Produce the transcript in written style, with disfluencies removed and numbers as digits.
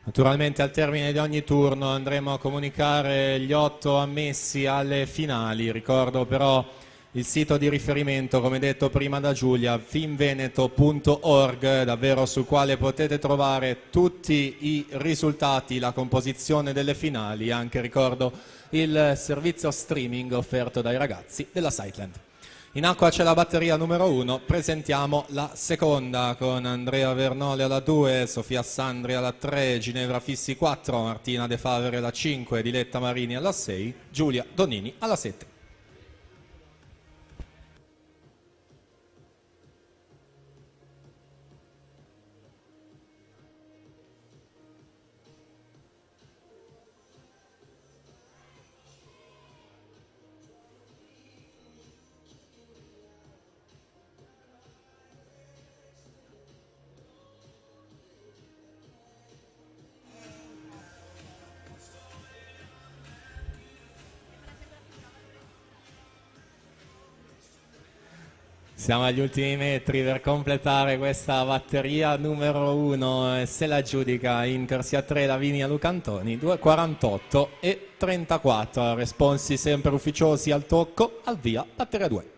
Naturalmente al termine di ogni turno andremo a comunicare gli 8 ammessi alle finali. Ricordo però il sito di riferimento, come detto prima da Giulia, finveneto.org, davvero sul quale potete trovare tutti i risultati, la composizione delle finali, anche ricordo il servizio streaming offerto dai ragazzi della Sightland. In acqua c'è la batteria numero 1, presentiamo la seconda con Andrea Vernoli alla 2, Sofia Sandri alla 3, Ginevra Fissi 4, Martina De Favere alla 5, Diletta Marini alla 6, Giulia Donini alla 7. Siamo agli ultimi metri per completare questa batteria numero 1 e se la giudica in corsia 3 Lavinia Lucantoni, 2,48 e 34, responsi sempre ufficiosi al tocco, al via, batteria 2.